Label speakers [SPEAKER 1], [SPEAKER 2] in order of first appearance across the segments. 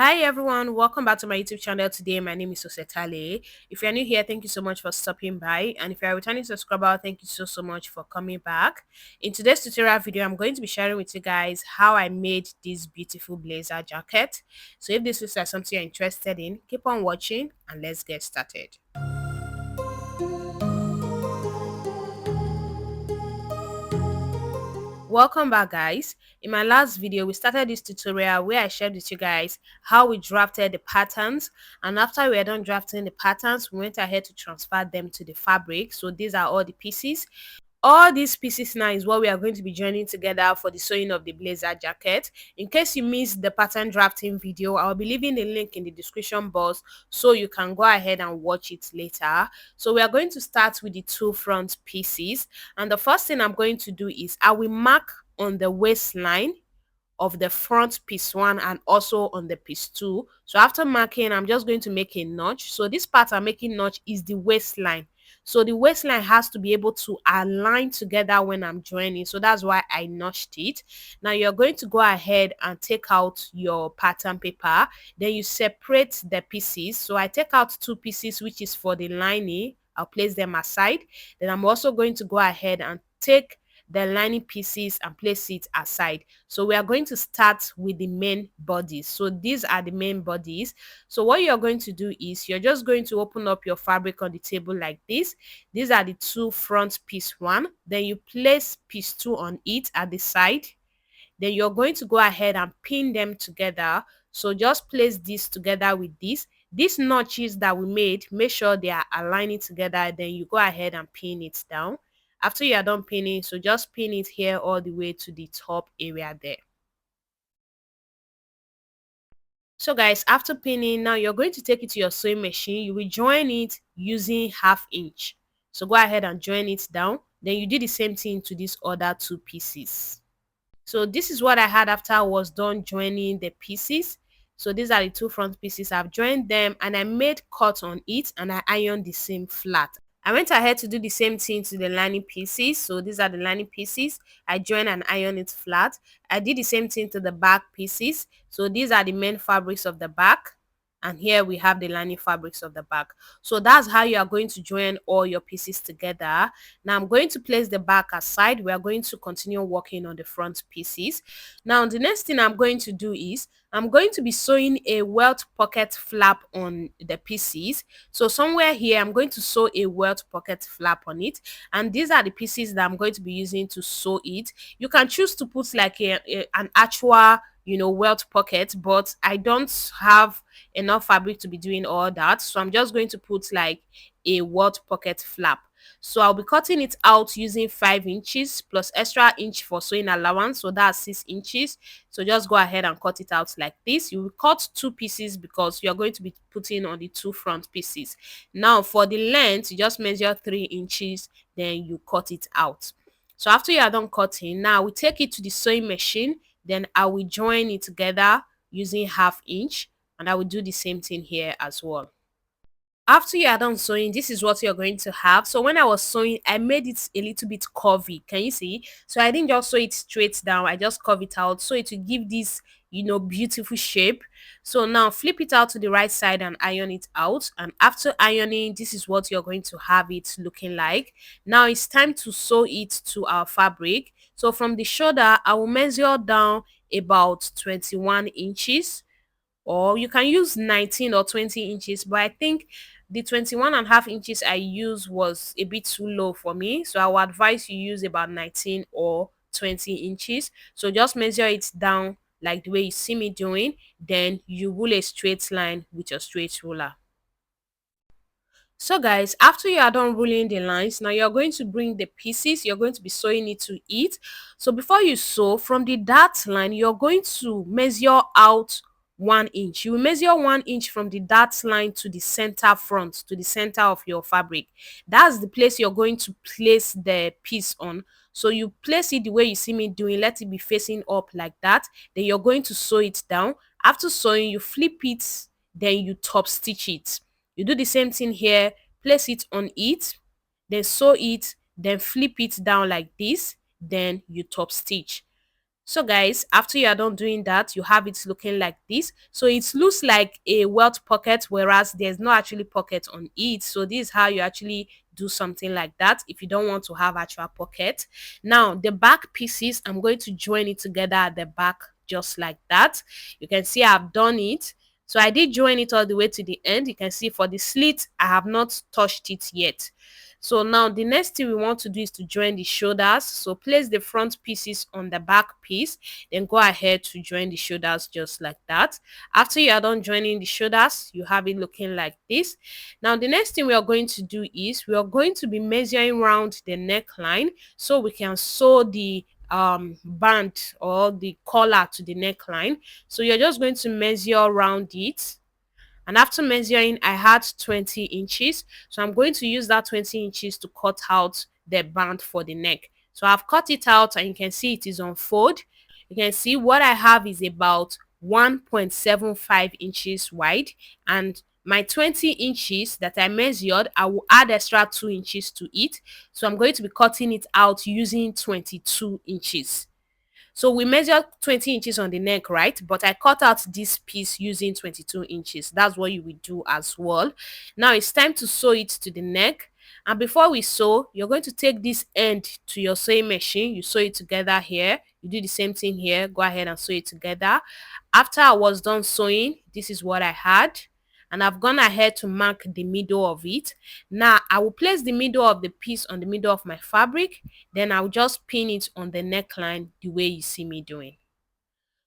[SPEAKER 1] Hi everyone, welcome back to my YouTube channel. Today my name is Osetale. If you're new here, thank you so much for stopping by, and if you're a returning subscriber, thank you so much for coming back. In today's tutorial video, I'm going to be sharing with you guys how I made this beautiful blazer jacket. So if this looks like something you're interested in, keep on watching and let's get started. Welcome back, guys. In my last video we started this tutorial where I shared with you guys how we drafted the patterns, and after we were done drafting the patterns, we went ahead to transfer them to the fabric. So these are all the pieces. All these pieces now is what we are going to be joining together for the sewing of the blazer jacket. In case you missed the pattern drafting video, I'll be leaving the link in the description box so you can go ahead and watch it later. So we are going to start with the two front pieces, and the first thing I'm going to do is I will mark on the waistline of the front piece 1 and also on the piece 2. So after marking, I'm just going to make a notch. So this part I'm making notch is the waistline. So the waistline has to be able to align together when I'm joining. So that's why I notched it. Now you're going to go ahead and take out your pattern paper. Then you separate the pieces. So I take out two pieces, which is for the lining. I'll place them aside. Then I'm also going to go ahead and take the lining pieces and place it aside. So we are going to start with the main bodies. So these are the main bodies. So what you're going to do is you're just going to open up your fabric on the table like this. These are the two front piece 1. Then you place piece 2 on it at the side. Then you're going to go ahead and pin them together. So just place this together with this. These notches that we made, make sure they are aligning together. Then you go ahead and pin it down. After you are done pinning, so just pin it here all the way to the top area there. So guys, after pinning, now you're going to take it to your sewing machine. You will join it using 1/2 inch. So go ahead and join it down. Then you do the same thing to these other two pieces. So this is what I had after I was done joining the pieces. So these are the two front pieces. I've joined them and I made cut on it and I ironed the seam flat. I went ahead to do the same thing to the lining pieces. So these are the lining pieces. I joined and ironed it flat. I did the same thing to the back pieces. So these are the main fabrics of the back. And here we have the lining fabrics of the back. So that's how you are going to join all your pieces together. Now I'm going to place the back aside. We are going to continue working on the front pieces. Now the next thing I'm going to do is I'm going to be sewing a welt pocket flap on the pieces. So somewhere here I'm going to sew a welt pocket flap on it, and these are the pieces that I'm going to be using to sew it. You can choose to put like an actual welt pocket, but I don't have enough fabric to be doing all that, so I'm just going to put like a welt pocket flap. So I'll be cutting it out using 5 inches plus extra inch for sewing allowance, so that's 6 inches. So just go ahead and cut it out like this. You will cut two pieces because you're going to be putting on the two front pieces. Now for the length, you just measure 3 inches, then you cut it out. So after you are done cutting, now we take it to the sewing machine. Then I will join it together using 1/2 inch, and I will do the same thing here as well. After you are done sewing, this is what you're going to have. So when I was sewing, I made it a little bit curvy. Can you see? So I didn't just sew it straight down. I just curve it out so it will give this beautiful shape. So now flip it out to the right side and iron it out. And after ironing, this is what you're going to have it looking like. Now it's time to sew it to our fabric. So from the shoulder, I will measure down about 21 inches, or you can use 19 or 20 inches, but I think the 21.5 inches I used was a bit too low for me, so I would advise you use about 19 or 20 inches. So just measure it down like the way you see me doing, then you rule a straight line with your straight ruler. So guys, after you are done ruling the lines, now you're going to bring the pieces, you're going to be sewing it to it. So before you sew, from the dart line, you're going to measure out 1 inch. You will measure 1 inch from the dart line to the center front, to the center of your fabric. That's the place you're going to place the piece on. So you place it the way you see me doing, let it be facing up like that. Then you're going to sew it down. After sewing, you flip it, then you top stitch it. You do the same thing here, place it on it, then sew it, then flip it down like this, then you top stitch. So guys, after you are done doing that, you have it looking like this. So it looks like a welt pocket, whereas there's no actually pocket on it. So this is how you actually do something like that if you don't want to have actual pocket. Now the back pieces, I'm going to join it together at the back just like that. You can see I've done it. So I did join it all the way to the end. You can see for the slit, I have not touched it yet. So now the next thing we want to do is to join the shoulders. So place the front pieces on the back piece, then go ahead to join the shoulders just like that. After you are done joining the shoulders, you have it looking like this. Now the next thing we are going to do is we are going to be measuring around the neckline so we can sew the band or the collar to the neckline. So you're just going to measure around it, and after measuring I had 20 inches, so I'm going to use that 20 inches to cut out the band for the neck. So I've cut it out and you can see it is on fold. You can see what I have is about 1.75 inches wide, and my 20 inches that I measured, I will add extra 2 inches to it. So I'm going to be cutting it out using 22 inches. So we measured 20 inches on the neck, right? But I cut out this piece using 22 inches. That's what you will do as well. Now it's time to sew it to the neck. And before we sew, you're going to take this end to your sewing machine. You sew it together here. You do the same thing here. Go ahead and sew it together. After I was done sewing, this is what I had. And I've gone ahead to mark the middle of it. Now I will place the middle of the piece on the middle of my fabric, then I'll just pin it on the neckline the way you see me doing.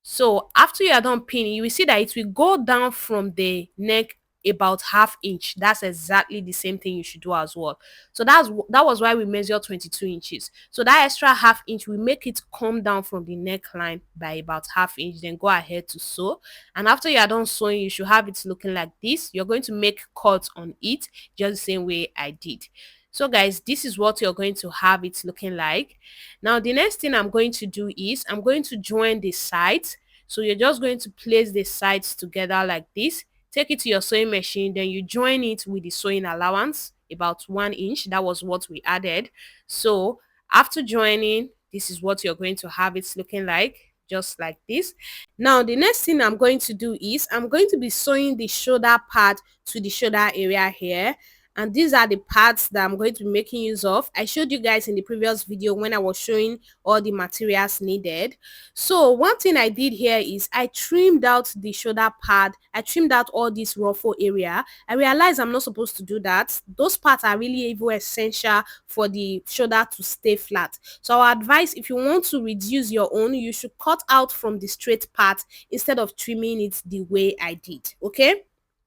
[SPEAKER 1] So after you are done pinning, you will see that it will go down from the neck about half inch. That's exactly the same thing you should do as well. So that was why we measured 22 inches. So that extra half inch will make it come down from the neckline by about half inch. Then go ahead to sew. And after you are done sewing, you should have it looking like this. You're going to make cuts on it just the same way I did. So guys, this is what you're going to have it looking like. Now the next thing I'm going to do is I'm going to join the sides. So you're just going to place the sides together like this. Take it to your sewing machine, then you join it with the sewing allowance about 1 inch. That was what we added. So after joining, this is what you're going to have it looking like, just like this. Now the next thing I'm going to do is I'm going to be sewing the shoulder part to the shoulder area here, and these are the parts that I'm going to be making use of. I showed you guys in the previous video when I was showing all the materials needed. So one thing I did here is I trimmed out the shoulder pad. I trimmed out all this ruffle area. I realized I'm not supposed to do that. Those parts are really even essential for the shoulder to stay flat. So I advise, if you want to reduce your own, you should cut out from the straight part instead of trimming it the way I did. Okay.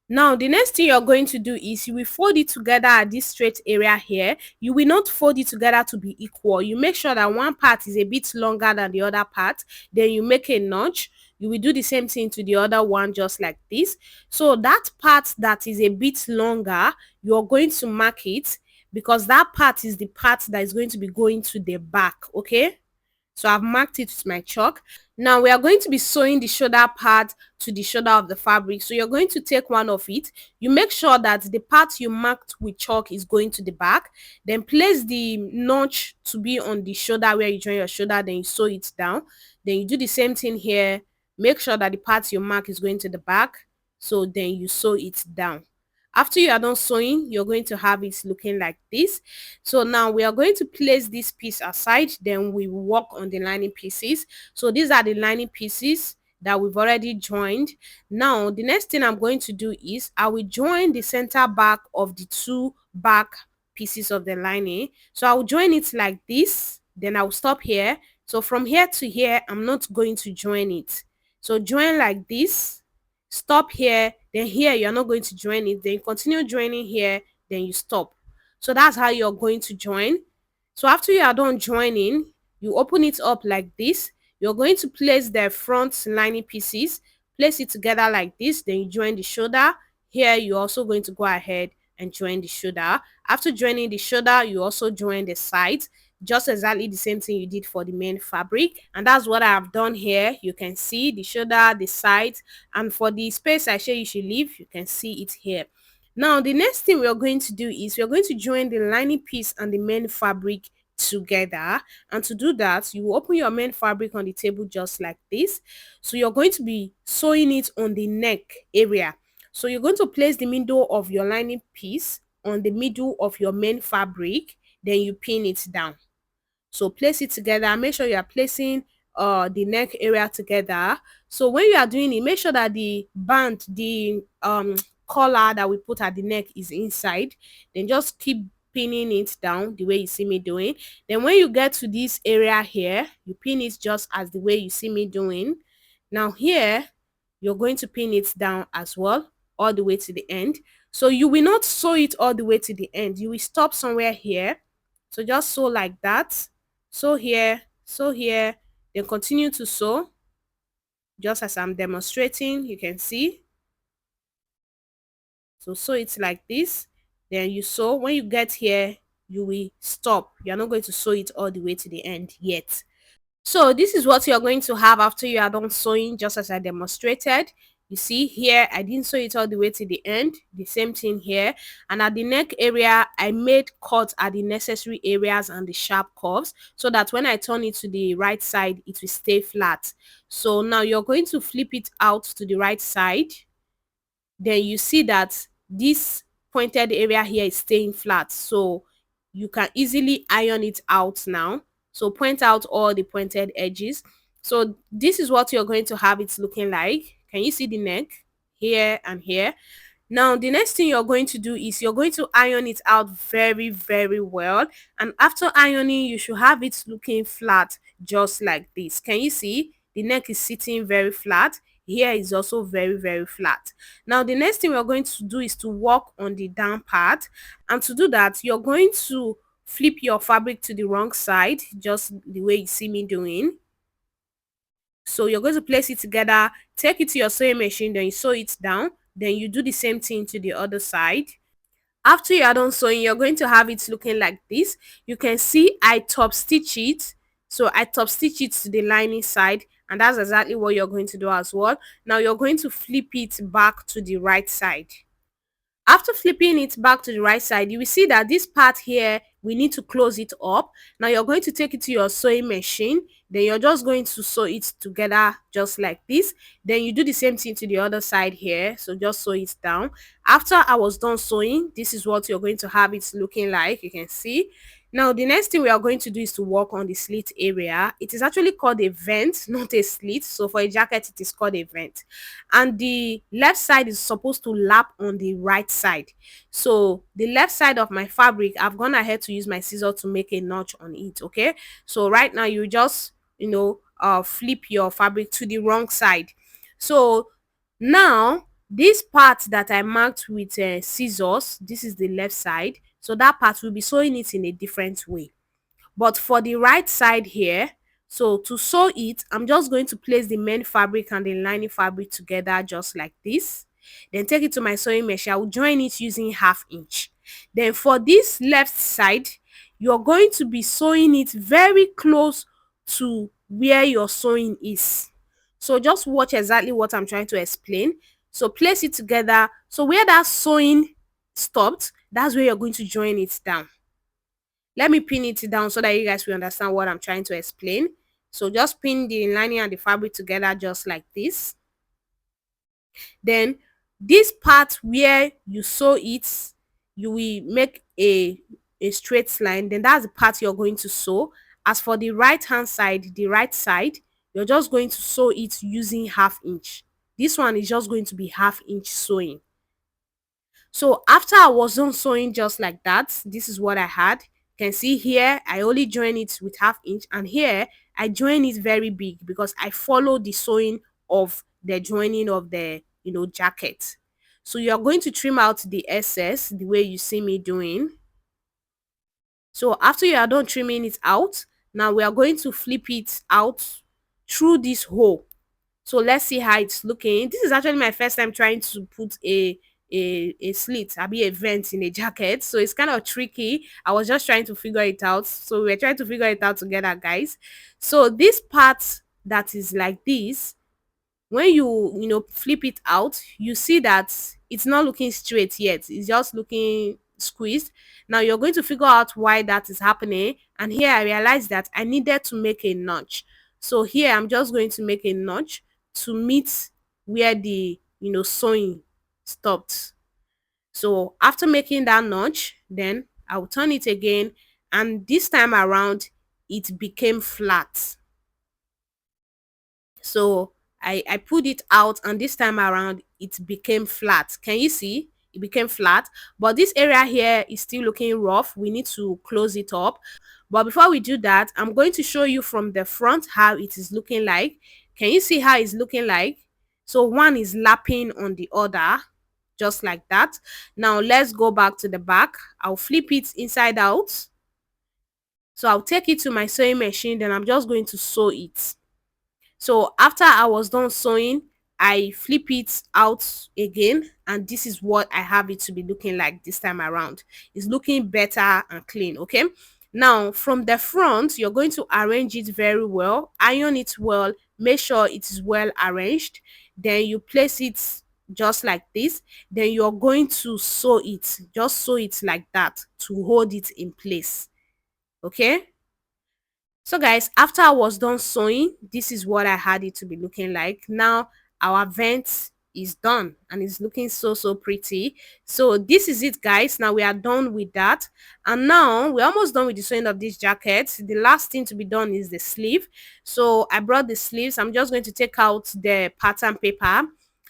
[SPEAKER 1] Now the next thing you're going to do is you will fold it together at this straight area here. You will not fold it together to be equal. You make sure that one part is a bit longer than the other part. Then you make a notch. You will do the same thing to the other one just like this. So that part that is a bit longer, you're going to mark it because that part is the part that is going to be going to the back. Okay. So I've marked it with my chalk. Now we are going to be sewing the shoulder part to the shoulder of the fabric. So you're going to take one of it. You make sure that the part you marked with chalk is going to the back. Then place the notch to be on the shoulder where you join your shoulder. Then you sew it down. Then you do the same thing here. Make sure that the part you mark is going to the back. So then you sew it down. After you are done sewing, you're going to have it looking like this. So now we are going to place this piece aside, then we will work on the lining pieces. So these are the lining pieces that we've already joined. Now the next thing I'm going to do is I will join the center back of the two back pieces of the lining. So I will join it like this, then I'll stop here. So from here to here, I'm not going to join it. So join like this, stop here, then here you're not going to join it, then continue joining here, then you stop. So that's how you're going to join. So after you are done joining, you open it up like this. You're going to place the front lining pieces, place it together like this, then you join the shoulder. Here you're also going to go ahead and join the shoulder. After joining the shoulder, you also join the sides, just exactly the same thing you did for the main fabric. And that's what I've done here. You can see the shoulder, the sides, and for the space I say you should leave, you can see it here. Now the next thing we're going to do is we're going to join the lining piece and the main fabric together. And to do that, you will open your main fabric on the table just like this. So you're going to be sewing it on the neck area. So you're going to place the middle of your lining piece on the middle of your main fabric, then you pin it down. So place it together. Make sure you are placing the neck area together. So when you are doing it, make sure that the band, the collar that we put at the neck is inside. Then just keep pinning it down the way you see me doing. Then when you get to this area here, you pin it just as the way you see me doing. Now here, you're going to pin it down as well, all the way to the end. So you will not sew it all the way to the end. You will stop somewhere here. So just sew like that. Sew here, then continue to sew just as I'm demonstrating. You can see. So sew it like this. Then you sew. When you get here, you will stop. You're not going to sew it all the way to the end yet. So this is what you're going to have after you are done sewing, just as I demonstrated. You see here, I didn't sew it all the way to the end. The same thing here. And at the neck area, I made cuts at the necessary areas and the sharp curves so that when I turn it to the right side, it will stay flat. So now you're going to flip it out to the right side. Then you see that this pointed area here is staying flat. So you can easily iron it out now. So point out all the pointed edges. So this is what you're going to have it looking like. Can you see the neck here and here? Now, the next thing you're going to do is you're going to iron it out very, very well. And after ironing, you should have it looking flat just like this. Can you see? The neck is sitting very flat. Here is also very, very flat. Now, the next thing we're going to do is to work on the down part. And to do that, you're going to flip your fabric to the wrong side, just the way you see me doing. So you're going to place it together, take it to your sewing machine, then you sew it down. Then you do the same thing to the other side. After you are done sewing, you're going to have it looking like this. You can see I top stitch it. So I top stitch it to the lining side, and that's exactly what you're going to do as well. Now you're going to flip it back to the right side. After flipping it back to the right side, you will see that this part here, we need to close it up. Now you're going to take it to your sewing machine. Then you're just going to sew it together just like this. Then you do the same thing to the other side here. So just sew it down. After I was done sewing, this is what you're going to have it looking like. You can see. Now the next thing we are going to do is to work on the slit area. It is actually called a vent, not a slit. So for a jacket, it is called a vent. And the left side is supposed to lap on the right side. So the left side of my fabric, I've gone ahead to use my scissor to make a notch on it. Okay, so right now you just flip your fabric to the wrong side. So now this part that I marked with scissors, this is the left side. So that part will be sewing it in a different way. But for the right side here, so to sew it, I'm just going to place the main fabric and the lining fabric together just like this. Then take it to my sewing machine. I will join it using 1/2 inch. Then for this left side, you're going to be sewing it very close to where your sewing is. So just watch exactly what I'm trying to explain. So place it together. So where that sewing stopped, that's where you're going to join it down. Let me pin it down so that you guys will understand what I'm trying to explain. So just pin the lining and the fabric together just like this. Then this part where you sew it, you will make a straight line. Then that's the part you're going to sew. As for the right hand side, the right side, you're just going to sew it using 1/2 inch. This one is just going to be 1/2 inch sewing. So after I was done sewing just like that, this is what I had. You can see here, I only join it with 1/2 inch, and here I join it very big because I follow the sewing of the joining of the jacket. So you're going to trim out the excess the way you see me doing. So after you are done trimming it out, now we are going to flip it out through this hole. So let's see how it's looking. This is actually my first time trying to put a slit, a vent in a jacket. So it's kind of tricky. I was just trying to figure it out. So we're trying to figure it out together, guys. So this part that is like this, when you flip it out, you see that it's not looking straight yet. It's just looking squeezed. Now you're going to figure out why that is happening, and here I realized that I needed to make a notch. So here I'm just going to make a notch to meet where the sewing stopped. So after making that notch, then I'll turn it again, and this time around it became flat. So I put it out, and this time around it became flat. Can you see? It became flat, but this area here is still looking rough. We need to close it up. But before we do that, I'm going to show you from the front how it is looking like. Can you see how it's looking like? So one is lapping on the other, just like that. Now let's go back to the back. I'll flip it inside out. So I'll take it to my sewing machine, then I'm just going to sew it. So after I was done sewing, I flip it out again, and this is what I have it to be looking like this time around. It's looking better and clean. Okay, now from the front, you're going to arrange it very well, iron it well, make sure it is well arranged. Then you place it just like this. Then you're going to sew it, just sew it like that to hold it in place. Okay, so guys, after I was done sewing, this is what I had it to be looking like. Now our vent is done, and it's looking so pretty. So this is it, guys. Now we are done with that, and now we're almost done with the sewing of this jacket. The last thing to be done is the sleeve. So I brought the sleeves. I'm just going to take out the pattern paper.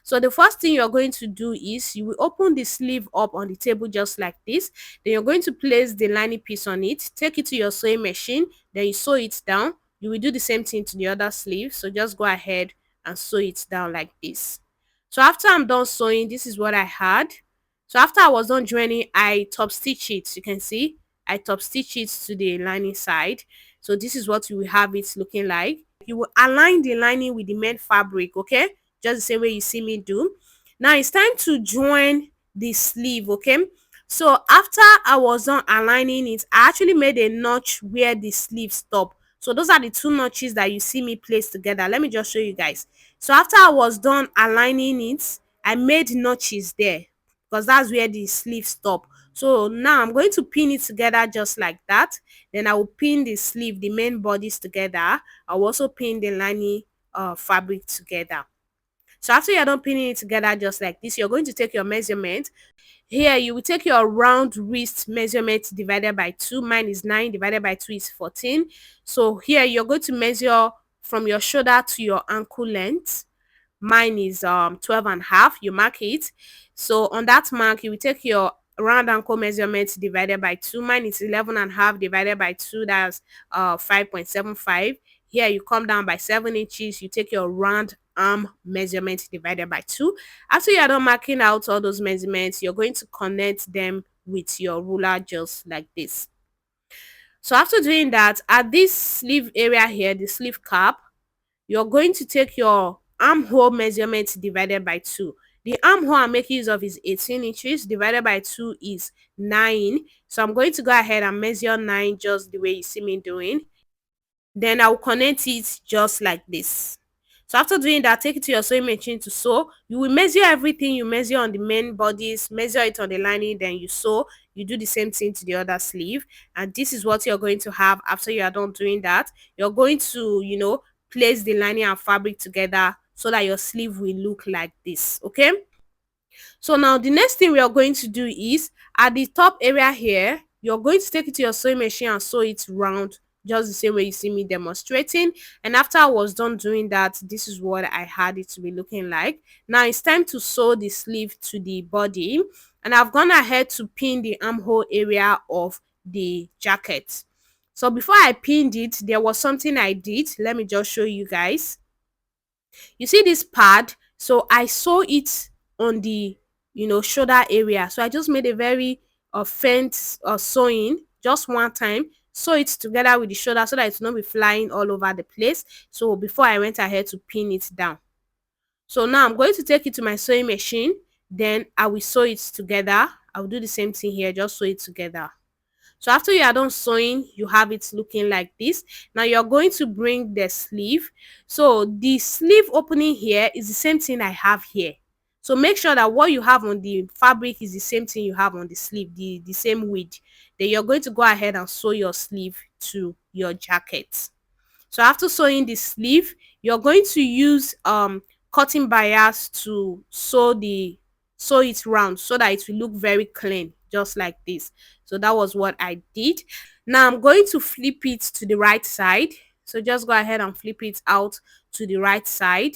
[SPEAKER 1] So the first thing you're going to do is you will open the sleeve up on the table just like this. Then you're going to place the lining piece on it, take it to your sewing machine, then you sew it down. You will do the same thing to the other sleeve. So just go ahead and sew it down like this. So after I'm done sewing, this is what I had. So after I was done joining, I top stitch it. You can see I top stitch it to the lining side. So this is what you will have it looking like. You will align the lining with the main fabric, okay? Just the same way you see me do. Now it's time to join the sleeve, okay? So after I was done aligning it, I actually made a notch where the sleeve stop. So those are the two notches that you see me place together. Let me just show you guys. So after I was done aligning it, I made notches there because that's where the sleeve stop. So now I'm going to pin it together just like that. Then I will pin the sleeve, the main bodies together. I'll also pin the lining fabric together. So after you're done pinning it together just like this, you're going to take your measurement. Here you will take your round wrist measurement divided by 2. Mine is 9, divided by 2 is 14. So here you're going to measure from your shoulder to your ankle length. Mine is 12 and a half. You mark it. So on that mark, you will take your round ankle measurement divided by 2. Mine is 11 and a half divided by 2. That's 5.75. Here you come down by 7 inches. You take your round arm measurement divided by 2. After you are done marking out all those measurements, you're going to connect them with your ruler just like this. So after doing that, at this sleeve area here, the sleeve cap, you're going to take your armhole measurement divided by 2. The armhole I'm making use of is 18 inches, divided by 2 is 9. So I'm going to go ahead and measure 9 just the way you see me doing. Then I'll connect it just like this. So after doing that, take it to your sewing machine to sew. You will measure everything you measure on the main bodies, measure it on the lining, then you sew. You do the same thing to the other sleeve, and this is what you're going to have after you are done doing that. You're going to, place the lining and fabric together so that your sleeve will look like this. Okay, so now the next thing we are going to do is at the top area here, you're going to take it to your sewing machine and sew it round just the same way you see me demonstrating. And after I was done doing that, this is what I had it to be looking like. Now it's time to sew the sleeve to the body, and I've gone ahead to pin the armhole area of the jacket. So before I pinned it, there was something I did. Let me just show you guys. You see this pad? So I sew it on the shoulder area. So I just made a very faint sewing just one time, sew it together with the shoulder so that it will not be flying all over the place. So before I went ahead to pin it down. So now I'm going to take it to my sewing machine, then I will sew it together. I'll do the same thing here, just sew it together. So after you are done sewing, you have it looking like this. Now you're going to bring the sleeve. So the sleeve opening here is the same thing I have here. So make sure that what you have on the fabric is the same thing you have on the sleeve, the same width. Then you're going to go ahead and sew your sleeve to your jacket. So after sewing the sleeve, you're going to use cutting bias to sew it round so that it will look very clean, just like this. So that was what I did. Now I'm going to flip it to the right side. So just go ahead and flip it out to the right side.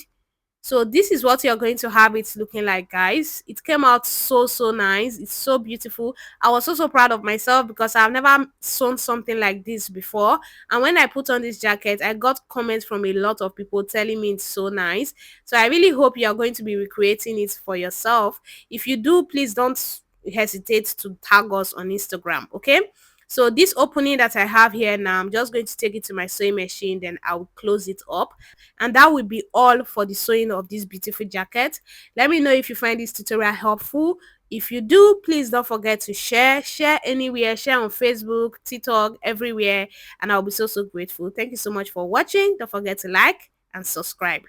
[SPEAKER 1] So this is what you're going to have it looking like, guys. It came out so nice. It's so beautiful. I was so proud of myself because I've never sewn something like this before. And when I put on this jacket, I got comments from a lot of people telling me it's so nice. So I really hope you're going to be recreating it for yourself. If you do, please don't hesitate to tag us on Instagram, okay? So this opening that I have here now, I'm just going to take it to my sewing machine, then I'll close it up. And that will be all for the sewing of this beautiful jacket. Let me know if you find this tutorial helpful. If you do, please don't forget to share anywhere, share on Facebook, TikTok, everywhere, and I'll be so grateful. Thank you so much for watching. Don't forget to like and subscribe.